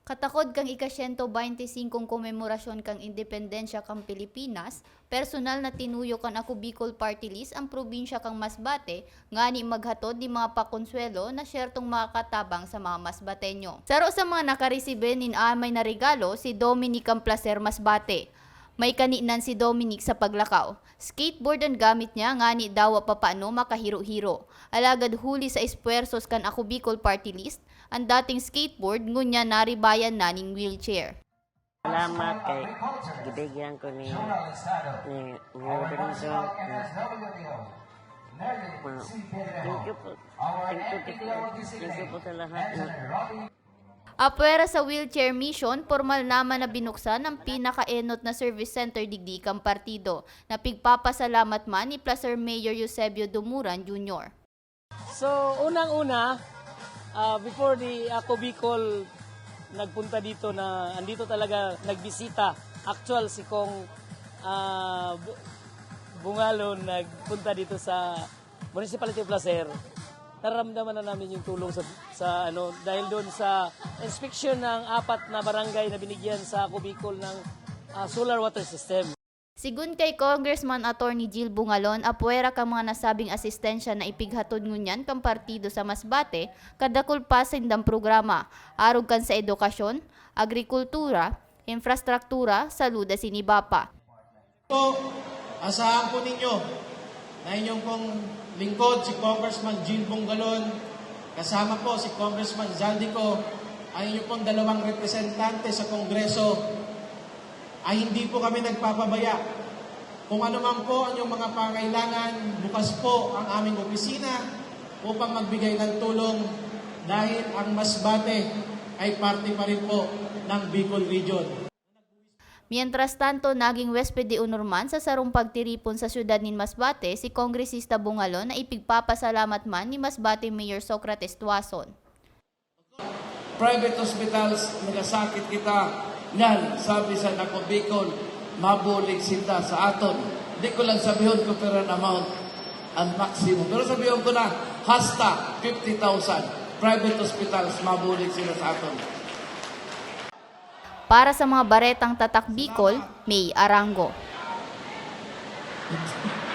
Katakod kang ika-125 komemorasyon kang independensya kang Pilipinas, personal na tinuyo kan ako Bicol Party List ang probinsya kang Masbate, ngani maghatod di mga pakonsuelo na syertong makakatabang sa mga Masbateño. Saro sa mga nakaresibe nin amay na regalo si Dominic ang Placer Masbate. May kaninan si Dominic sa paglakaw. Skateboard ang gamit niya, ngani dawa pa paano makahiro-hiro. Alagad huli sa espuersos kan ako Bicol Party List, ang dating skateboard ngunya naribayan na ning wheelchair. Salamat kay gibigyan ko ni Robinson. Thank you po. Thank you po sa lahat. Apwera sa wheelchair mission, formal naman na binuksan ang pinaka-enot na service center digdi kang partido na pigpapasalamat man ni Placer Mayor Eusebio Dumuran Jr. So, unang-una, before the Ako Bicol nagpunta dito na andito talaga nagbisita. Actual si Kong Bungalon nagpunta dito sa Municipality of Placer. Nararamdaman na namin yung tulong sa dahil doon sa inspection ng 4 na barangay na binigyan sa Ako Bicol ng solar water system. Sigun kay Congressman Attorney Jill Bungalon, apwera ka mga nasabing asistensya na ipighatod ngunyan kang partido sa Masbate, kadakul pa sa indang programa, arog kan sa edukasyon, agrikultura, infrastruktura, salud at sinibapa. So, asahan po ninyo na inyong pong lingkod si Congressman Jill Bungalon, kasama po si Congressman Zaldico, ay inyong pong dalawang representante sa Kongreso, ay hindi po kami nagpapabaya. Kung ano man po ang inyong mga pangailangan, bukas po ang aming opisina upang magbigay ng tulong dahil ang Masbate ay parte pa rin po ng Bicol Region. Mientras tanto, naging Huésped de Honor man sa sarong pagtiripon sa syudad ni Masbate si Kongresista Bungalon na ipigpapasalamat man ni Masbate Mayor Socrates Tuason. Private hospitals, nagasakit kita, yan, sabi sa Ako Bicol, mabulig sila sa aton. Hindi ko lang sabihin ko pero an amount, ang maximum. Pero sabihin ko na, hasta 50,000 private hospitals, mabulig sila sa aton. Para sa mga baretang tatak Bicol, May Arango.